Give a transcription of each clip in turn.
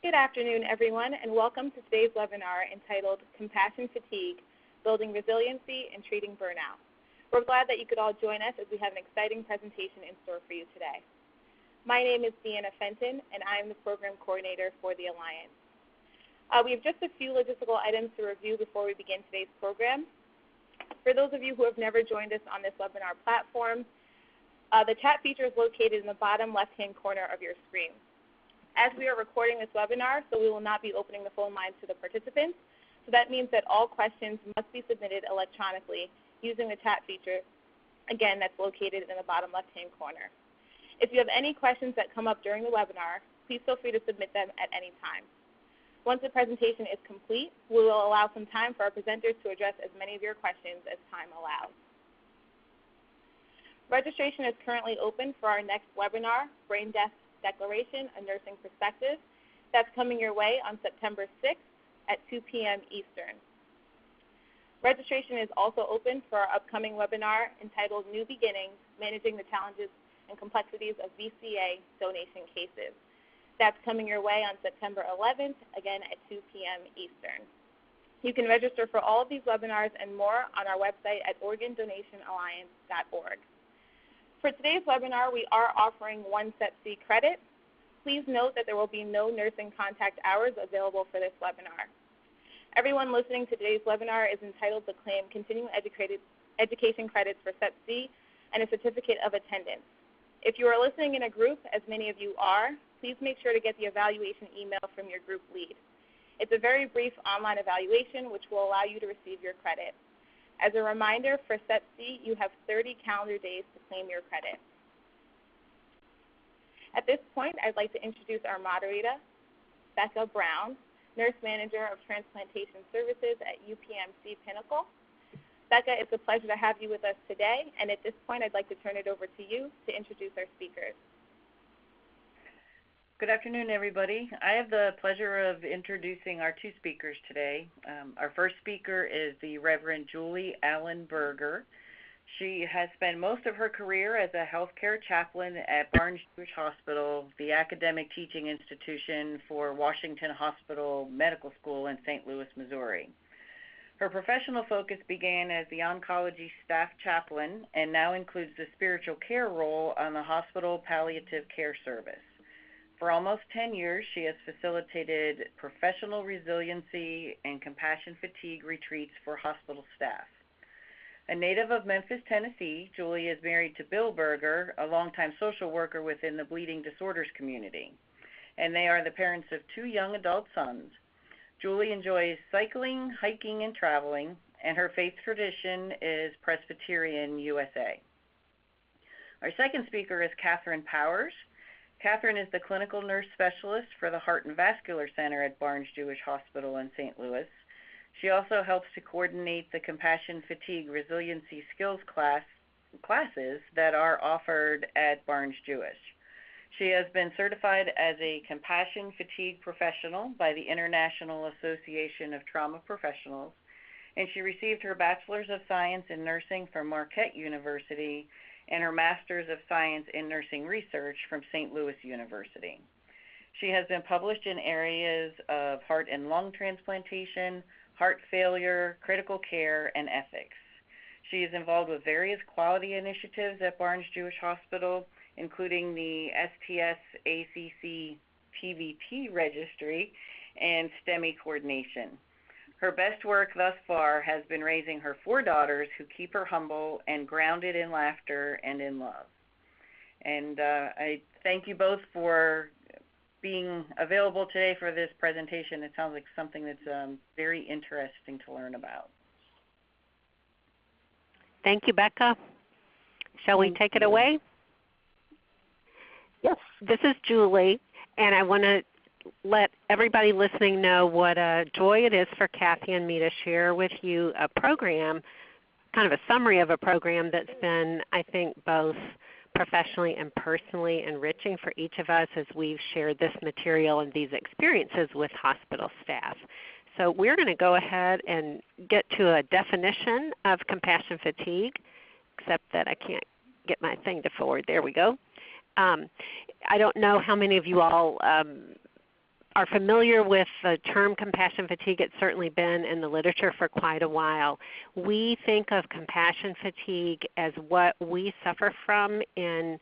Good afternoon, everyone, and welcome to today's webinar entitled Compassion Fatigue, Building Resiliency and Treating Burnout. We're glad that you could all join us as we have an exciting presentation in store for you today. My name is Deanna Fenton, and I am the Program Coordinator for the Alliance. We have just a few logistical items to review before we begin today's program. For those of you who have never joined us on this webinar platform, the chat feature is located in the bottom left-hand corner of your screen. As we are recording this webinar, so we will not be opening the phone lines to the participants, so that means that all questions must be submitted electronically using the chat feature, again, that's located in the bottom left-hand corner. If you have any questions that come up during the webinar, please feel free to submit them at any time. Once the presentation is complete, we will allow some time for our presenters to address as many of your questions as time allows. Registration is currently open for our next webinar, Brain Death Declaration, A Nursing Perspective. That's coming your way on September 6th at 2 p.m. Eastern. Registration is also open for our upcoming webinar entitled New Beginnings, Managing the Challenges and Complexities of VCA Donation Cases. That's coming your way on September 11th, again at 2 p.m. Eastern. You can register for all of these webinars and more on our website at organdonationalliance.org. For today's webinar, we are offering 1 CEP-C credit. Please note that there will be no nursing contact hours available for this webinar. Everyone listening to today's webinar is entitled to claim continuing education credits for CEP-C and a certificate of attendance. If you are listening in a group, as many of you are, please make sure to get the evaluation email from your group lead. It's a very brief online evaluation which will allow you to receive your credit. As a reminder, for CEP-C, you have 30 calendar days to claim your credit. At this point, I'd like to introduce our moderator, Becca Brown, Nurse Manager of Transplantation Services at UPMC Pinnacle. Becca, it's a pleasure to have you with us today, and at this point, I'd like to turn it over to you to introduce our speakers. Good afternoon, everybody. I have the pleasure of introducing our 2 speakers today. Our first speaker is the Reverend Julie Allen Berger. She has spent most of her career as a healthcare chaplain at Barnes-Jewish Hospital, the academic teaching institution for Washington Hospital Medical School in St. Louis, Missouri. Her professional focus began as the oncology staff chaplain and now includes the spiritual care role on the hospital palliative care service. For almost 10 years, she has facilitated professional resiliency and compassion fatigue retreats for hospital staff. A native of Memphis, Tennessee, Julie is married to Bill Berger, a longtime social worker within the bleeding disorders community, and they are the parents of 2 young adult sons. Julie enjoys cycling, hiking, and traveling, and her faith tradition is Presbyterian USA. Our second speaker is Catherine Powers. Catherine is the clinical nurse specialist for the Heart and Vascular Center at Barnes-Jewish Hospital in St. Louis. She also helps to coordinate the Compassion Fatigue Resiliency Skills classes that are offered at Barnes-Jewish. She has been certified as a Compassion Fatigue Professional by the International Association of Trauma Professionals, and she received her Bachelor's of Science in Nursing from Marquette University and her Master's of Science in Nursing Research from St. Louis University. She has been published in areas of heart and lung transplantation, heart failure, critical care, and ethics. She is involved with various quality initiatives at Barnes-Jewish Hospital, including the STS-ACC TVT registry and STEMI coordination. Her best work thus far has been raising her 4 daughters who keep her humble and grounded in laughter and in love. And I thank you both for being available today for this presentation. It sounds like something that's very interesting to learn about. Thank you, Becca. Shall we take it away? Yes. This is Julie, and I want to let everybody listening know what a joy it is for Kathy and me to share with you a program, kind of a summary of a program that's been, I think, both professionally and personally enriching for each of us as we've shared this material and these experiences with hospital staff. So we're going to go ahead and get to a definition of compassion fatigue, except that I can't get my thing to forward. There we go. I don't know how many of you all are familiar with the term compassion fatigue, it's certainly been in the literature for quite a while. We think of compassion fatigue as what we suffer from in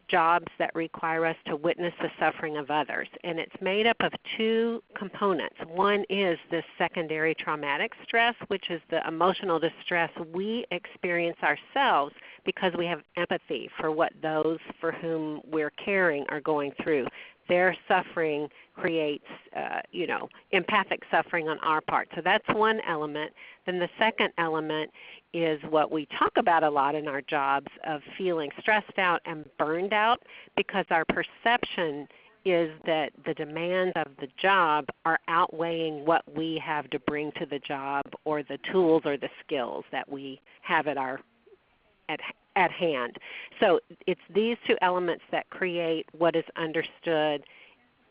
jobs that require us to witness the suffering of others. And it's made up of two components. One is the secondary traumatic stress, which is the emotional distress we experience ourselves because we have empathy for what those for whom we're caring are going through. Their suffering creates, empathic suffering on our part. So that's one element. Then the second element is what we talk about a lot in our jobs of feeling stressed out and burned out because our perception is that the demands of the job are outweighing what we have to bring to the job or the tools or the skills that we have at hand. So it's these two elements that create what is understood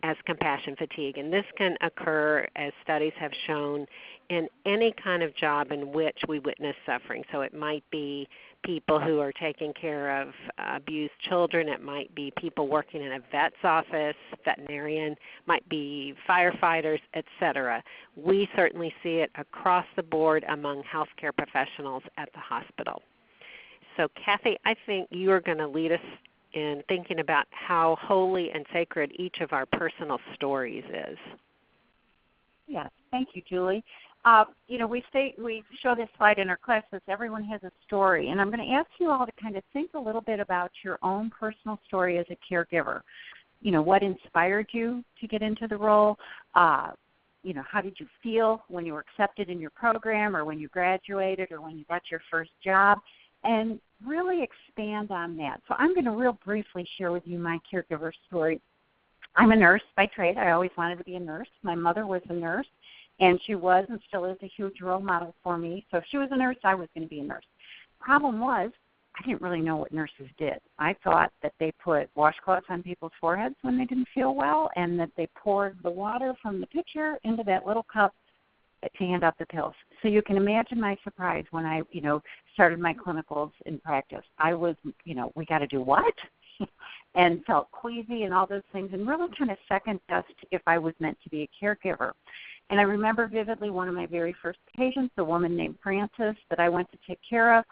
as compassion fatigue. And this can occur, as studies have shown, in any kind of job in which we witness suffering. So it might be people who are taking care of abused children. It might be people working in a vet's office, veterinarian, might be firefighters, etc. We certainly see it across the board among healthcare professionals at the hospital. So Kathy, I think you are going to lead us in thinking about how holy and sacred each of our personal stories is. Yes, thank you, Julie. We show this slide in our classes. Everyone has a story, and I'm going to ask you all to kind of think a little bit about your own personal story as a caregiver. What inspired you to get into the role? How did you feel when you were accepted in your program, or when you graduated, or when you got your first job? And really expand on that. So I'm going to real briefly share with you my caregiver story. I'm a nurse by trade. I always wanted to be a nurse. My mother was a nurse, and she was and still is a huge role model for me. So if she was a nurse, I was going to be a nurse. Problem was, I didn't really know what nurses did. I thought that they put washcloths on people's foreheads when they didn't feel well, and that they poured the water from the pitcher into that little cup to hand out the pills. So you can imagine my surprise when I, started my clinicals in practice. I was, we got to do what? And felt queasy and all those things, and really kind of second-guessed if I was meant to be a caregiver. And I remember vividly one of my very first patients, a woman named Frances, that I went to take care of,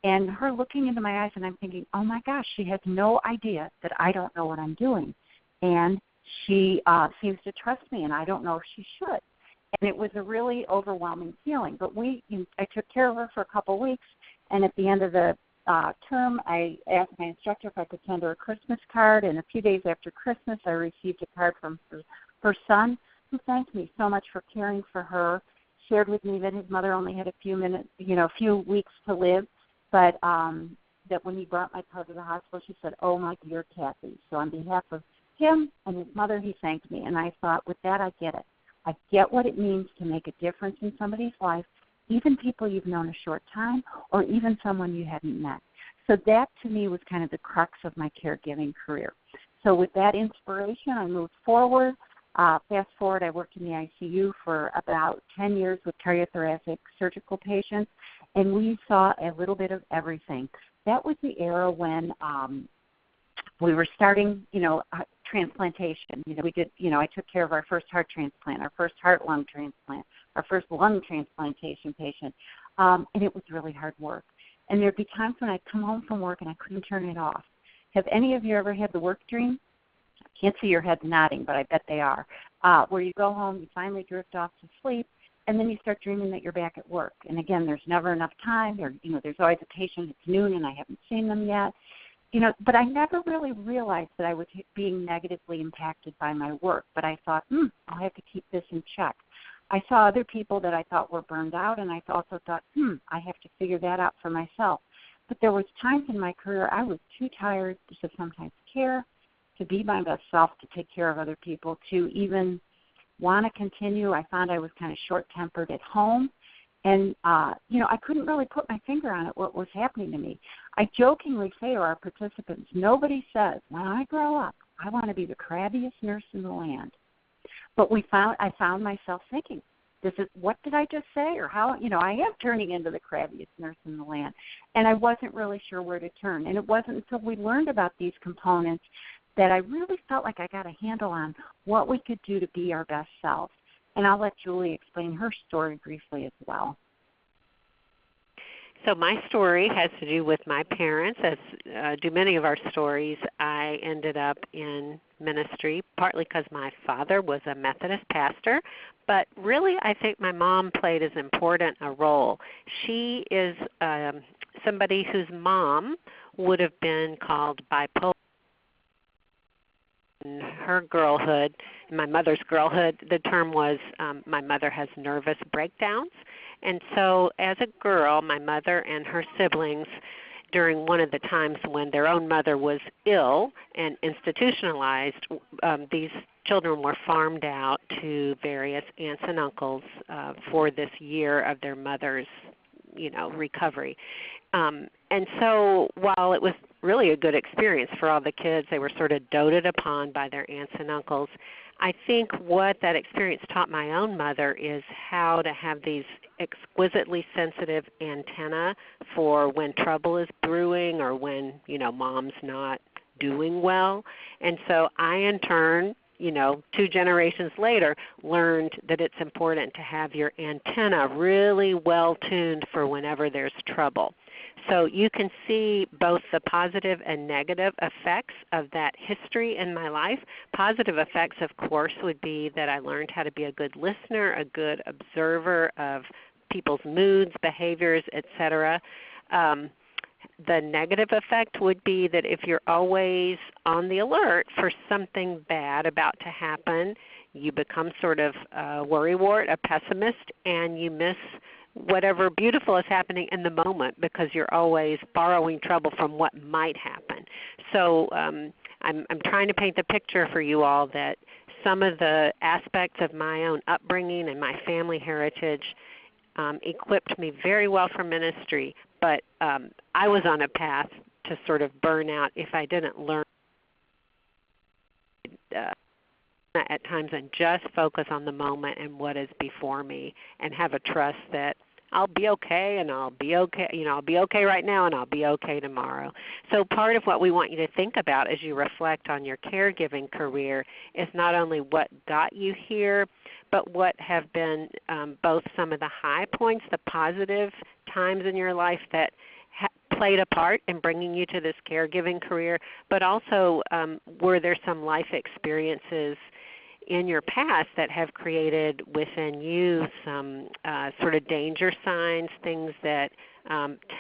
and her looking into my eyes, and I'm thinking, oh my gosh, she has no idea that I don't know what I'm doing. And she seems to trust me, and I don't know if she should. And it was a really overwhelming feeling. But I took care of her for a couple of weeks, and at the end of the term, I asked my instructor if I could send her a Christmas card, and a few days after Christmas, I received a card from her son, who thanked me so much for caring for her, shared with me that his mother only had a few weeks to live, but that when he brought my car to the hospital, she said, "Oh, my dear Kathy." So on behalf of him and his mother, he thanked me, and I thought, with that, I get it. I get what it means to make a difference in somebody's life, even people you've known a short time, or even someone you hadn't met. So that, to me, was kind of the crux of my caregiving career. So with that inspiration, I moved forward. Fast forward, I worked in the ICU for about 10 years with cardiothoracic surgical patients, and we saw a little bit of everything. That was the era when we were starting, transplantation. I took care of our first heart transplant, our first heart-lung transplant, our first lung transplantation patient, and it was really hard work. And there'd be times when I'd come home from work and I couldn't turn it off. Have any of you ever had the work dream? I can't see your heads nodding, but I bet they are. Where you go home, you finally drift off to sleep, and then you start dreaming that you're back at work. And again, there's never enough time. There's always a patient. It's noon and I haven't seen them yet. But I never really realized that I was being negatively impacted by my work. But I thought, I'll have to keep this in check. I saw other people that I thought were burned out, and I also thought, I have to figure that out for myself. But there was times in my career I was too tired to sometimes care, to be my best self, to take care of other people, to even want to continue. I found I was kind of short-tempered at home. And, I couldn't really put my finger on it, what was happening to me. I jokingly say to our participants, nobody says, when I grow up, I want to be the crabbiest nurse in the land. But I found myself thinking, what did I just say? Or how, I am turning into the crabbiest nurse in the land. And I wasn't really sure where to turn. And it wasn't until we learned about these components that I really felt like I got a handle on what we could do to be our best selves. And I'll let Julie explain her story briefly as well. So my story has to do with my parents. As do many of our stories, I ended up in ministry partly because my father was a Methodist pastor, but really I think my mom played as important a role. She is somebody whose mom would have been called bipolar. In her girlhood, in my mother's girlhood, the term was my mother has nervous breakdowns. And so as a girl, my mother and her siblings, during one of the times when their own mother was ill and institutionalized, these children were farmed out to various aunts and uncles for this year of their mother's, recovery. And so while it was really a good experience for all the kids, they were sort of doted upon by their aunts and uncles. I think what that experience taught my own mother is how to have these exquisitely sensitive antenna for when trouble is brewing or when, mom's not doing well. And so I, in turn, 2 generations later, learned that it's important to have your antenna really well tuned for whenever there's trouble. So you can see both the positive and negative effects of that history in my life. Positive effects, of course, would be that I learned how to be a good listener, a good observer of people's moods, behaviors, etc. The negative effect would be that if you're always on the alert for something bad about to happen, you become sort of a worrywart, a pessimist, and you miss whatever beautiful is happening in the moment because you're always borrowing trouble from what might happen. So I'm trying to paint the picture for you all that some of the aspects of my own upbringing and my family heritage equipped me very well for ministry, but I was on a path to sort of burnout if I didn't learn at times and just focus on the moment and what is before me and have a trust that I'll be okay and I'll be okay, I'll be okay right now and I'll be okay tomorrow. So part of what we want you to think about as you reflect on your caregiving career is not only what got you here, but what have been both some of the high points, the positive times in your life that played a part in bringing you to this caregiving career, but also were there some life experiences in your past that have created within you some sort of danger signs, things that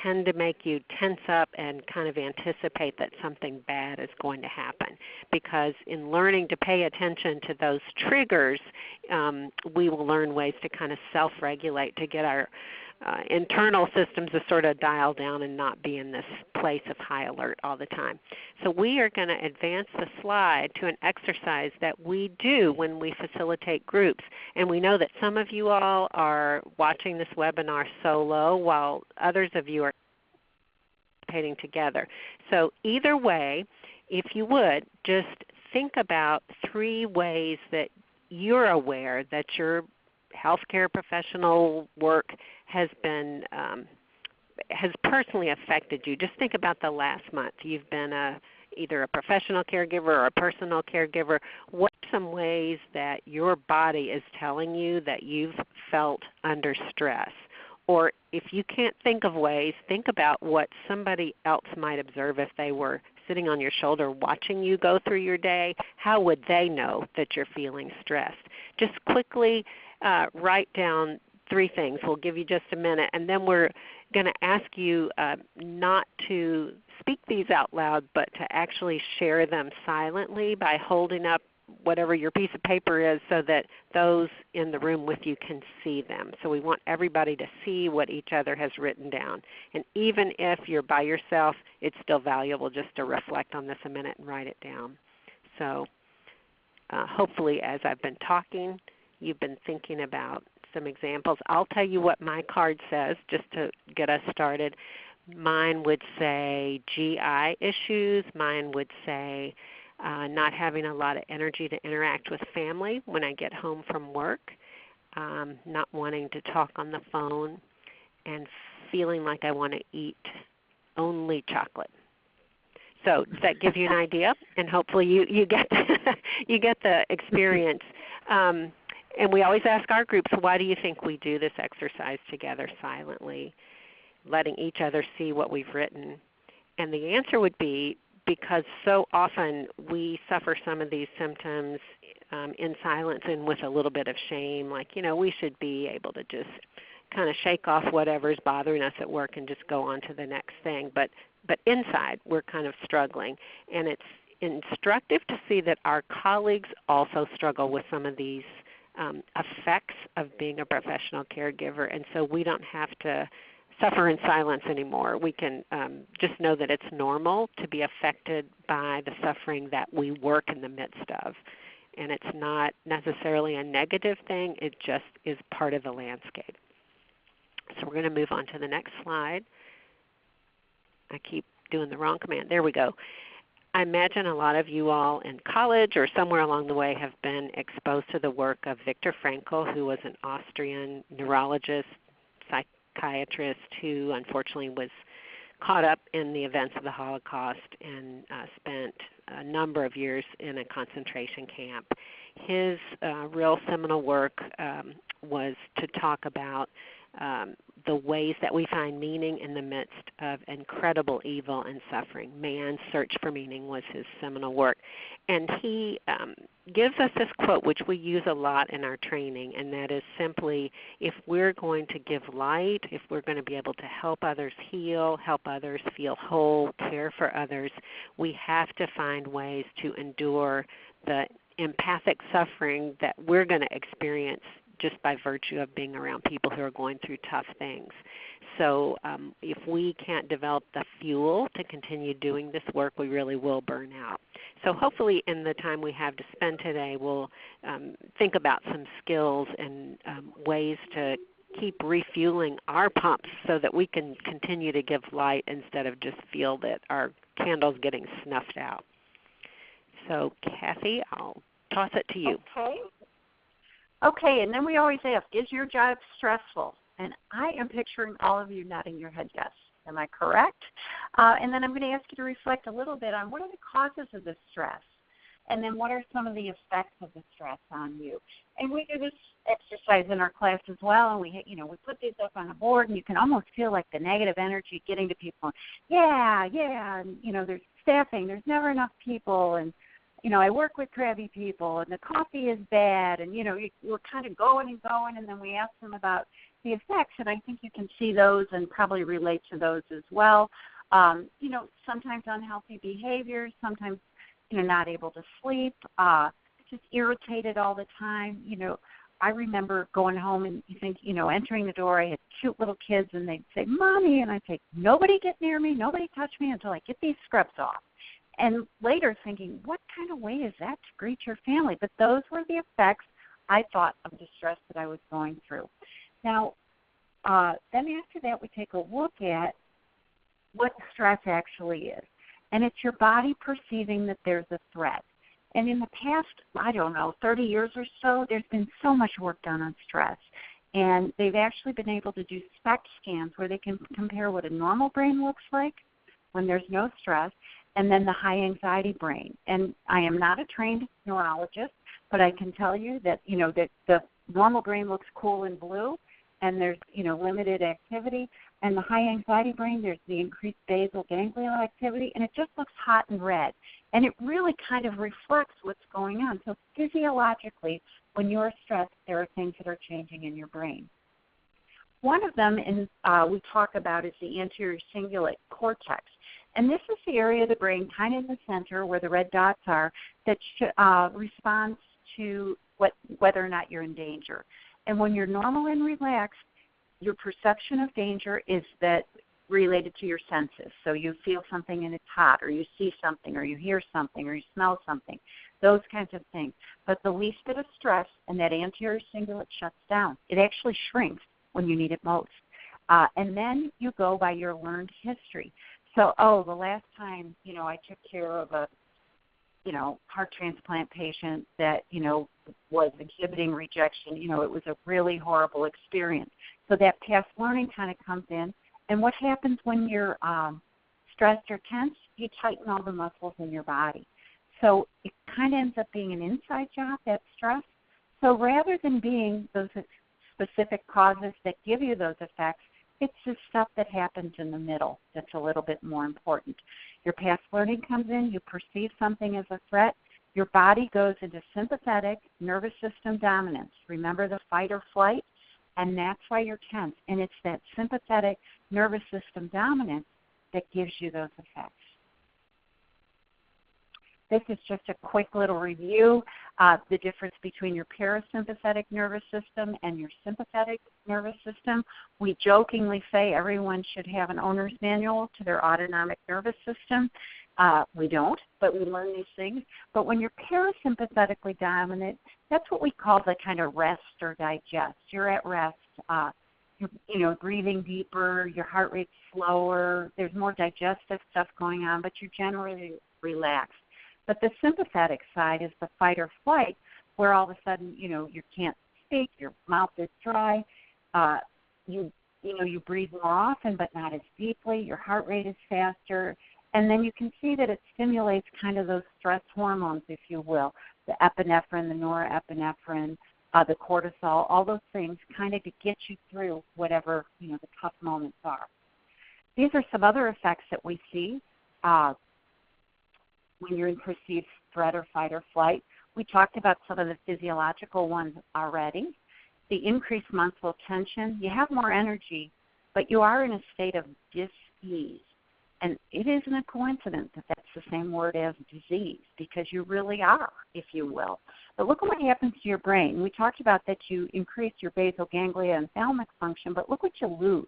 tend to make you tense up and kind of anticipate that something bad is going to happen. Because in learning to pay attention to those triggers, we will learn ways to kind of self-regulate to get our internal systems to sort of dial down and not be in this place of high alert all the time. So we are going to advance the slide to an exercise that we do when we facilitate groups. And we know that some of you all are watching this webinar solo while others of you are participating together. So either way, if you would, just think about 3 ways that you're aware that your healthcare professional work has been has personally affected you. Just think about the last month. You've been either a professional caregiver or a personal caregiver. What are some ways that your body is telling you that you've felt under stress? Or if you can't think of ways, think about what somebody else might observe if they were sitting on your shoulder watching you go through your day. How would they know that you're feeling stressed? Just quickly write down 3 things. We'll give you just a minute, and then we're going to ask you not to speak these out loud, but to actually share them silently by holding up whatever your piece of paper is so that those in the room with you can see them. So we want everybody to see what each other has written down. And even if you're by yourself, it's still valuable just to reflect on this a minute and write it down. So hopefully as I've been talking, you've been thinking about some examples. I'll tell you what my card says just to get us started. Mine would say GI issues. Mine would say not having a lot of energy to interact with family when I get home from work, not wanting to talk on the phone, and feeling like I want to eat only chocolate. So does that give you an idea? And hopefully you get you get the experience. And we always ask our groups, why do you think we do this exercise together silently, letting each other see what we've written? And the answer would be because so often we suffer some of these symptoms in silence and with a little bit of shame, like, we should be able to just kind of shake off whatever's bothering us at work and just go on to the next thing. But inside we're kind of struggling. And it's instructive to see that our colleagues also struggle with some of these effects of being a professional caregiver, and so we don't have to suffer in silence anymore. We can just know that it's normal to be affected by the suffering that we work in the midst of, and it's not necessarily a negative thing. It just is part of the landscape. So we're going to move on to the next slide. I keep doing the wrong command. There we go. I imagine a lot of you all in college or somewhere along the way have been exposed to the work of Viktor Frankl, who was an Austrian neurologist, psychiatrist who unfortunately was caught up in the events of the Holocaust and spent a number of years in a concentration camp. His real seminal work was to talk about the ways that we find meaning in the midst of incredible evil and suffering. Man's Search for Meaning was his seminal work. And he gives us this quote, which we use a lot in our training, and that is simply, if we're going to give light, if we're going to be able to help others heal, help others feel whole, care for others, we have to find ways to endure the empathic suffering that we're going to experience just by virtue of being around people who are going through tough things. So if we can't develop the fuel to continue doing this work, we really will burn out. So hopefully in the time we have to spend today, we'll think about some skills and ways to keep refueling our pumps so that we can continue to give light instead of just feel that our candle's getting snuffed out. So Kathy, I'll toss it to you. Okay, and then we always ask, is your job stressful? And I am picturing all of you nodding your head yes. Am I correct? And then I'm going to ask you to reflect a little bit on what are the causes of the stress, and then what are some of the effects of the stress on you. And we do this exercise in our class as well, and we put these up on a board, and you can almost feel like the negative energy getting to people. Yeah, and there's staffing, there's never enough people, and I work with crabby people, and the coffee is bad, and, we're kind of going, and then we ask them about the effects, and I think you can see those and probably relate to those as well. Sometimes unhealthy behaviors, sometimes, not able to sleep, just irritated all the time. I remember going home and you think, entering the door, I had cute little kids, and they'd say, Mommy, and I'd say, nobody get near me, nobody touch me until I get these scrubs off. And later thinking, what kind of way is that to greet your family? But those were the effects, I thought, of the stress that I was going through. Now, then after that, we take a look at what stress actually is. And it's your body perceiving that there's a threat. And in the past, 30 years or so, there's been so much work done on stress. And they've actually been able to do SPECT scans where they can compare what a normal brain looks like when there's no stress, and then the high anxiety brain. And I am not a trained neurologist, but I can tell you that, that the normal brain looks cool and blue, and there's, limited activity. And the high anxiety brain, there's the increased basal ganglion activity, and it just looks hot and red. And it really kind of reflects what's going on. So physiologically, when you're stressed, there are things that are changing in your brain. One of them we talk about is the anterior cingulate cortex. And this is the area of the brain kind of in the center where the red dots are that responds to whether or not you're in danger. And when you're normal and relaxed, your perception of danger is that related to your senses. So you feel something and it's hot, or you see something, or you hear something, or you smell something, those kinds of things. But the least bit of stress and that anterior cingulate shuts down. It actually shrinks when you need it most. And then you go by your learned history. So, the last time, I took care of a, heart transplant patient that, was exhibiting rejection, it was a really horrible experience. So that past learning kind of comes in. And what happens when you're stressed or tense? you tighten all the muscles in your body. So it kind of ends up being an inside job, that stress. So rather than being those specific causes that give you those effects, it's just stuff that happens in the middle that's a little bit more important. Your past learning comes in, you perceive something as a threat, your body goes into sympathetic nervous system dominance. Remember the fight or flight? And that's why you're tense. And it's that sympathetic nervous system dominance that gives you those effects. This is just a quick little review of the difference between your parasympathetic nervous system and your sympathetic nervous system. We jokingly say everyone should have an owner's manual to their autonomic nervous system. We don't, but we learn these things. But when you're parasympathetically dominant, that's what we call the kind of rest or digest. You're at rest. You're breathing deeper, your heart rate's slower, there's more digestive stuff going on, but you're generally relaxed. But the sympathetic side is the fight or flight, where all of a sudden, you can't speak, your mouth is dry, you breathe more often but not as deeply, your heart rate is faster, and then you can see that it stimulates kind of those stress hormones, if you will, the epinephrine, the norepinephrine, the cortisol, all those things kind of to get you through whatever, the tough moments are. These are some other effects that we see when you're in perceived threat or fight or flight. We talked about some of the physiological ones already. The increased muscle tension, you have more energy, but you are in a state of dis-ease. And it isn't a coincidence that that's the same word as disease, because you really are, if you will. But look at what happens to your brain. We talked about that you increase your basal ganglia and thalamic function, but look what you lose.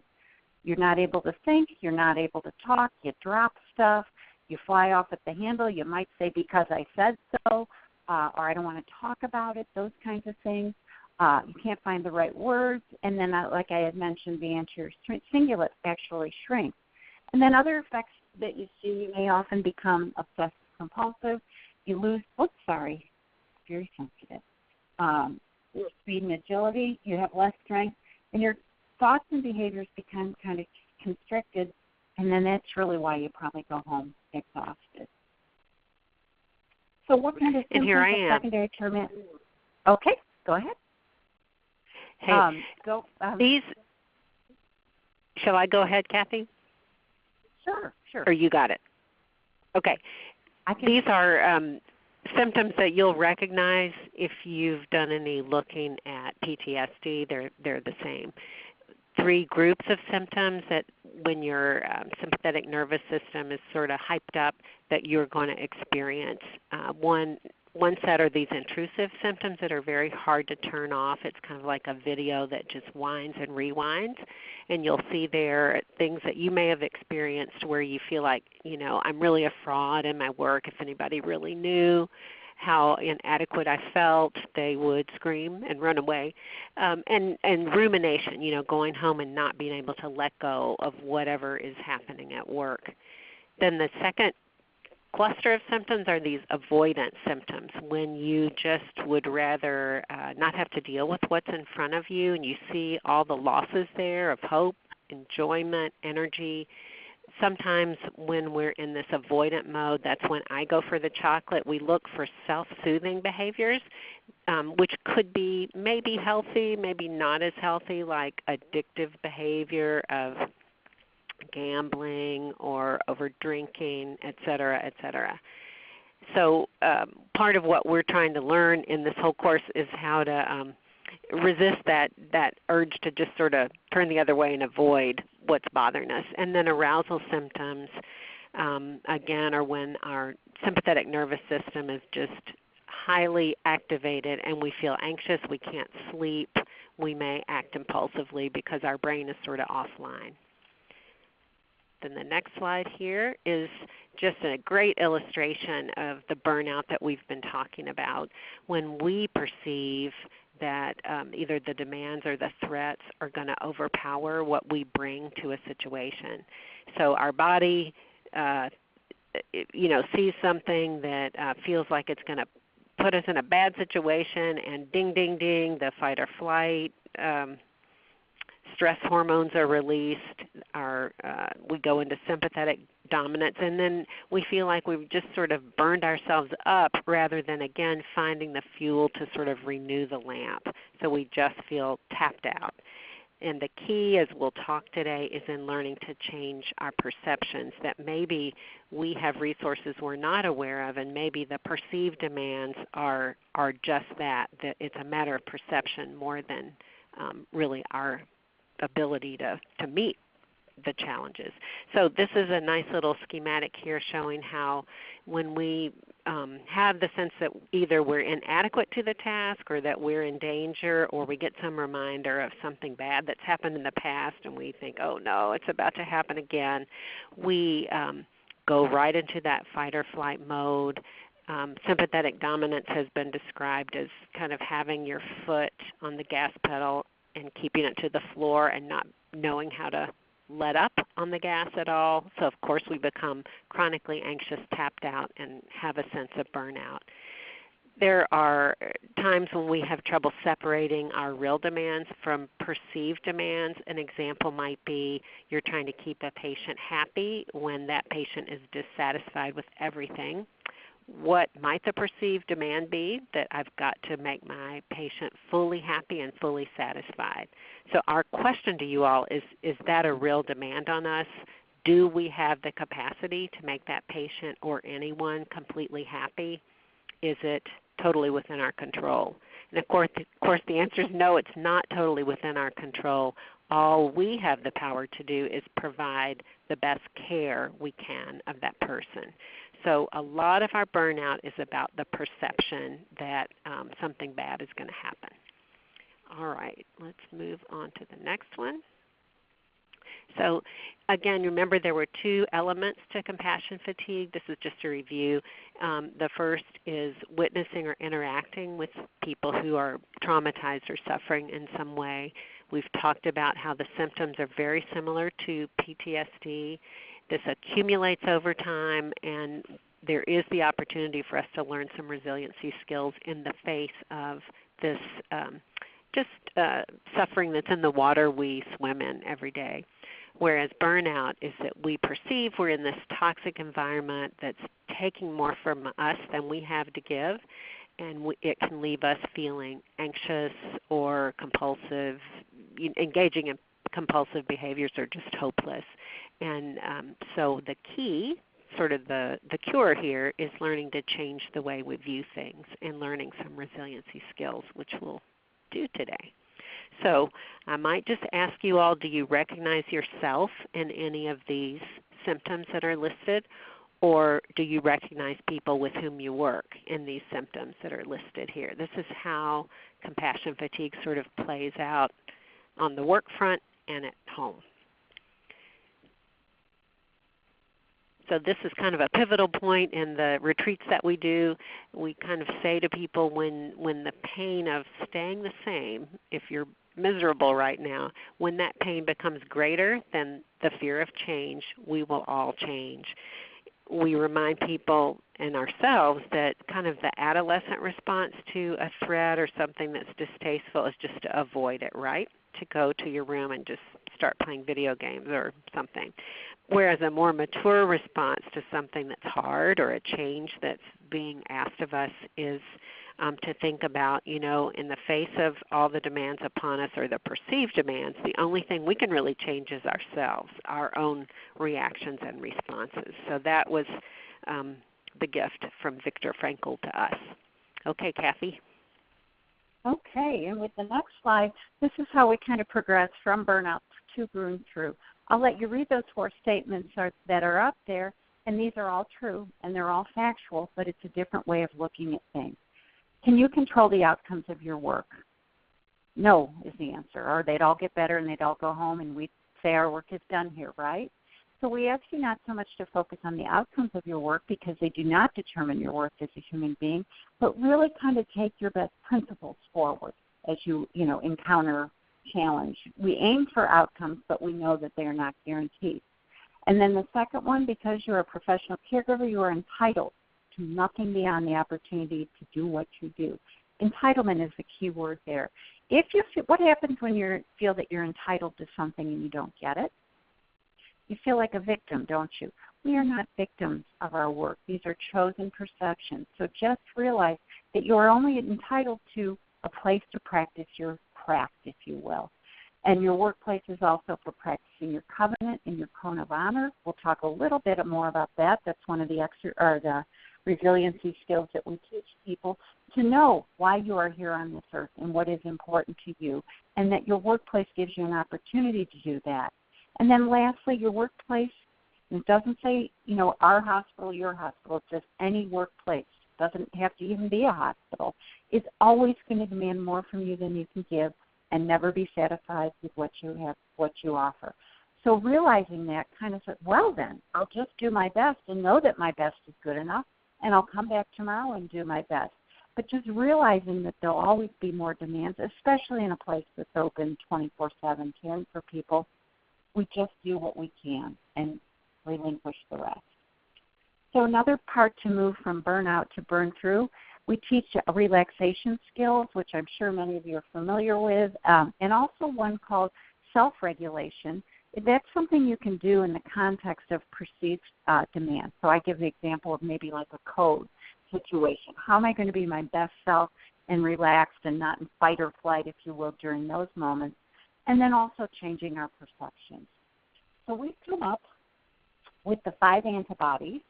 You're not able to think. You're not able to talk. You drop stuff. You fly off at the handle. You might say, because I said so, or I don't want to talk about it, those kinds of things. You can't find the right words. And then, like I had mentioned, the anterior cingulate actually shrinks. And then other effects that you see, you may often become obsessive compulsive. You lose, very sensitive. Your speed and agility, you have less strength, and your thoughts and behaviors become kind of constricted, and then that's really why you probably go home exhausted. So what kind of symptoms of secondary torment? Okay, go ahead. Hey, shall I go ahead, Kathy? Sure. Or you got it? Okay. These are symptoms that you'll recognize if you've done any looking at PTSD. They're the same. 3 groups of symptoms that when your sympathetic nervous system is sort of hyped up that you're going to experience. One set are these intrusive symptoms that are very hard to turn off. It's kind of like a video that just winds and rewinds. And you'll see there things that you may have experienced where you feel like, I'm really a fraud in my work. If anybody really knew how inadequate I felt, they would scream and run away. And rumination, going home and not being able to let go of whatever is happening at work. Then the second cluster of symptoms are these avoidance symptoms, when you just would rather not have to deal with what's in front of you, and you see all the losses there of hope, enjoyment, energy. Sometimes when we're in this avoidant mode, that's when I go for the chocolate. We look for self-soothing behaviors, which could be maybe healthy, maybe not as healthy, like addictive behavior of gambling or over drinking, et cetera, et cetera. So part of what we're trying to learn in this whole course is how to resist that urge to just sort of turn the other way and avoid what's bothering us. And then arousal symptoms, again, are when our sympathetic nervous system is just highly activated and we feel anxious, we can't sleep, we may act impulsively because our brain is sort of offline. Then the next slide here is just a great illustration of the burnout that we've been talking about. When we perceive that either the demands or the threats are going to overpower what we bring to a situation. So our body, sees something that feels like it's going to put us in a bad situation, and ding, ding, ding, the fight or flight stress hormones are released, we go into sympathetic dominance, and then we feel like we've just sort of burned ourselves up rather than, again, finding the fuel to sort of renew the lamp. So we just feel tapped out. And the key, as we'll talk today, is in learning to change our perceptions, that maybe we have resources we're not aware of, and maybe the perceived demands are just that it's a matter of perception more than really our ability to meet the challenges. So this is a nice little schematic here showing how when we have the sense that either we're inadequate to the task or that we're in danger, or we get some reminder of something bad that's happened in the past and we think, oh no, it's about to happen again, we go right into that fight or flight mode. Sympathetic dominance has been described as kind of having your foot on the gas pedal and keeping it to the floor and not knowing how to let up on the gas at all. So of course we become chronically anxious, tapped out, and have a sense of burnout. There are times when we have trouble separating our real demands from perceived demands. An example might be you're trying to keep a patient happy when that patient is dissatisfied with everything. What might the perceived demand be? That I've got to make my patient fully happy and fully satisfied. So our question to you all is that a real demand on us? Do we have the capacity to make that patient or anyone completely happy? Is it totally within our control? And of course the answer is no, it's not totally within our control. All we have the power to do is provide the best care we can of that person. So a lot of our burnout is about the perception that something bad is going to happen. All right, let's move on to the next one. So again, remember there were two elements to compassion fatigue. This is just a review. The first is witnessing or interacting with people who are traumatized or suffering in some way. We've talked about how the symptoms are very similar to PTSD. This accumulates over time, and there is the opportunity for us to learn some resiliency skills in the face of this suffering that's in the water we swim in every day. Whereas burnout is that we perceive we're in this toxic environment that's taking more from us than we have to give, and it can leave us feeling anxious or compulsive, engaging in compulsive behaviors, or just hopeless. And so the key, sort of the cure here, is learning to change the way we view things and learning some resiliency skills, which we'll do today. So I might just ask you all, do you recognize yourself in any of these symptoms that are listed, or do you recognize people with whom you work in these symptoms that are listed here? This is how compassion fatigue sort of plays out on the work front and at home. So this is kind of a pivotal point in the retreats that we do. We kind of say to people when the pain of staying the same, if you're miserable right now, when that pain becomes greater than the fear of change, we will all change. We remind people and ourselves that kind of the adolescent response to a threat or something that's distasteful is just to avoid it, right? To go to your room and just start playing video games or something. Whereas a more mature response to something that's hard or a change that's being asked of us is to think about, in the face of all the demands upon us, or the perceived demands, the only thing we can really change is ourselves, our own reactions and responses. So that was the gift from Viktor Frankl to us. Okay, Kathy. Okay, and with the next slide, this is how we kind of progress from burnout to going through. I'll let you read those 4 statements that are up there, and these are all true, and they're all factual, but it's a different way of looking at things. Can you control the outcomes of your work? No is the answer, or they'd all get better and they'd all go home and we'd say our work is done here, right? So we ask you not so much to focus on the outcomes of your work, because they do not determine your worth as a human being, but really kind of take your best principles forward as you encounter challenge. We aim for outcomes, but we know that they are not guaranteed. And then the second one, because you're a professional caregiver, you are entitled to nothing beyond the opportunity to do what you do. Entitlement is the key word there. If you feel, what happens when you feel that you're entitled to something and you don't get it? You feel like a victim, don't you? We are not victims of our work. These are chosen perceptions. So just realize that you are only entitled to a place to practice your craft, if you will. And your workplace is also for practicing your covenant and your cone of honor. We'll talk a little bit more about that. That's one of the the resiliency skills that we teach people, to know why you are here on this earth and what is important to you, and that your workplace gives you an opportunity to do that. And then lastly, your workplace, it doesn't say, our hospital, your hospital, it's just any workplace. It doesn't have to even be a hospital. It's always going to demand more from you than you can give and never be satisfied with what you have, what you offer. So realizing that kind of said, well then, I'll just do my best and know that my best is good enough, and I'll come back tomorrow and do my best. But just realizing that there'll always be more demands, especially in a place that's open 24/7, caring for people. We just do what we can and relinquish the rest. So another part to move from burnout to burn through, we teach relaxation skills, which I'm sure many of you are familiar with, and also one called self-regulation. That's something you can do in the context of perceived demand. So I give the example of maybe like a code situation. How am I going to be my best self and relaxed and not in fight or flight, if you will, during those moments? And then also changing our perceptions. So we've come up with the 5 antibodies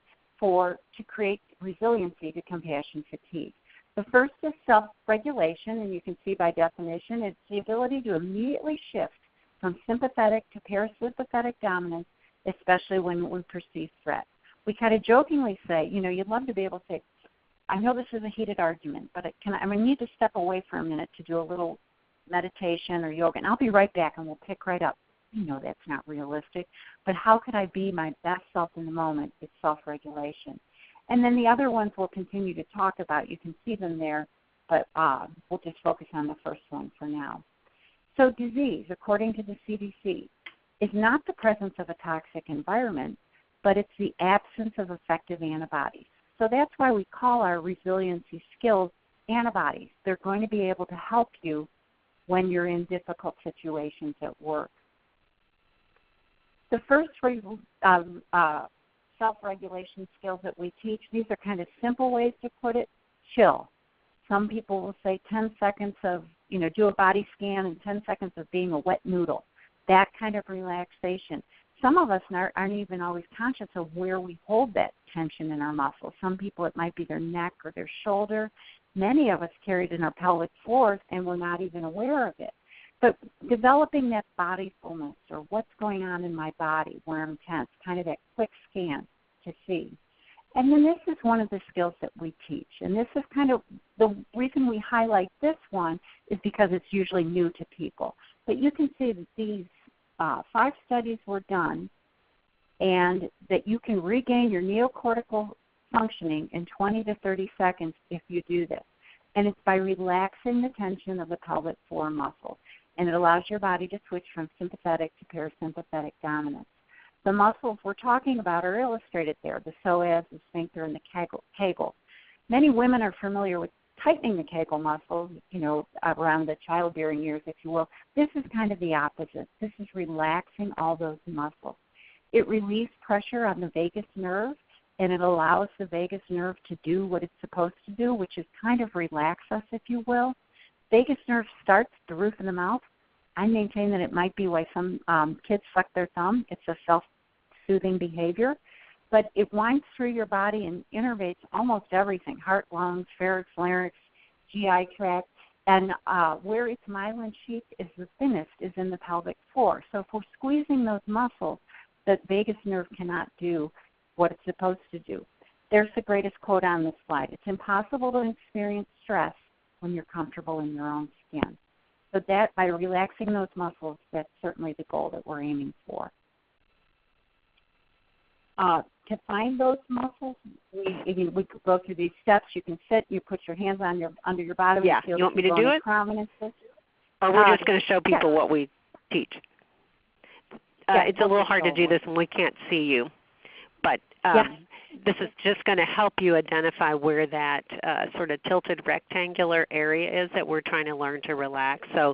to create resiliency to compassion fatigue. The first is self-regulation, and you can see by definition it's the ability to immediately shift from sympathetic to parasympathetic dominance, especially when we perceive threat. We kind of jokingly say, you'd love to be able to say, I know this is a heated argument, but I need to step away for a minute to do a little meditation or yoga, and I'll be right back and we'll pick right up. That's not realistic, but how could I be my best self in the moment? It's self-regulation. And then the other ones we'll continue to talk about. You can see them there, but we'll just focus on the first one for now. So disease, according to the CDC, is not the presence of a toxic environment, but it's the absence of effective antibodies. So that's why we call our resiliency skills antibodies. They're going to be able to help you when you're in difficult situations at work. The first self-regulation skills that we teach, these are kind of simple ways to put it. Chill. Some people will say 10 seconds of, do a body scan and 10 seconds of being a wet noodle. That kind of relaxation. Some of us aren't even always conscious of where we hold that tension in our muscles. Some people, it might be their neck or their shoulder. Many of us carry it in our pelvic floors, and we're not even aware of it. But developing that body fullness, or what's going on in my body where I'm tense, kind of that quick scan to see. And then this is one of the skills that we teach. And this is kind of the reason we highlight this one is because it's usually new to people. But you can see that these 5 studies were done, and that you can regain your neocortical functioning in 20 to 30 seconds if you do this. And it's by relaxing the tension of the pelvic floor muscle. And it allows your body to switch from sympathetic to parasympathetic dominance. The muscles we're talking about are illustrated there, the psoas, the sphincter, and the Kegel. Many women are familiar with tightening the Kegel muscles, around the childbearing years, if you will. This is kind of the opposite. This is relaxing all those muscles. It relieves pressure on the vagus nerve, and it allows the vagus nerve to do what it's supposed to do, which is kind of relax us, if you will. Vagus nerve starts at the roof of the mouth. I maintain that it might be why some kids suck their thumb. It's a self-soothing behavior. But it winds through your body and innervates almost everything, heart, lungs, pharynx, larynx, GI tract. And where its myelin sheath is the thinnest is in the pelvic floor. So if we're squeezing those muscles, the vagus nerve cannot do what it's supposed to do. There's the greatest quote on this slide. It's impossible to experience stress when you're comfortable in your own skin. So that, by relaxing those muscles, that's certainly the goal that we're aiming for. To find those muscles, we could go through these steps. You can sit, you put your hands under your bottom. Yeah, you want me to do it? Or we're just going to show people what we teach. It's a little hard to do this when we can't see you. But this is just going to help you identify where that sort of tilted rectangular area is that we're trying to learn to relax. So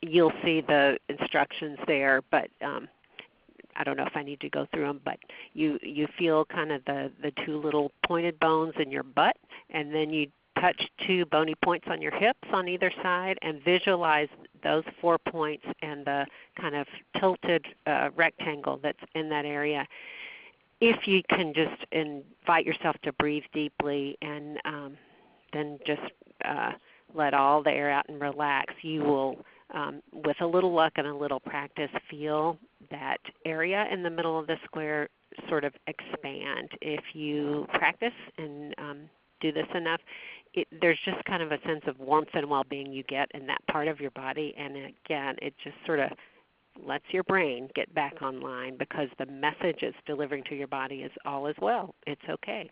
you'll see the instructions there, but I don't know if I need to go through them, but you feel kind of the two little pointed bones in your butt, and then you touch two bony points on your hips on either side and visualize those 4 points and the kind of tilted rectangle that's in that area. If you can just invite yourself to breathe deeply and then just let all the air out and relax, you will, with a little luck and a little practice, feel that area in the middle of the square sort of expand. If you practice and do this enough, there's just kind of a sense of warmth and well-being you get in that part of your body, and again, it just sort of lets your brain get back online because the message it's delivering to your body is all is well. It's okay.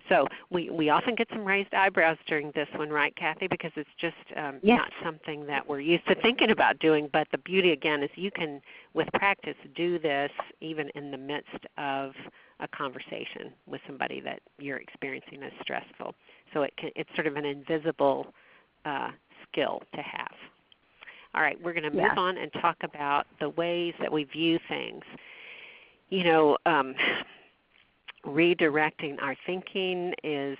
So we often get some raised eyebrows during this one, right, Kathy? Because it's just not something that we're used to thinking about doing. But the beauty, again, is you can, with practice, do this even in the midst of a conversation with somebody that you're experiencing as stressful. So it's sort of an invisible skill to have. All right, we're going to move on and talk about the ways that we view things. You know, redirecting our thinking is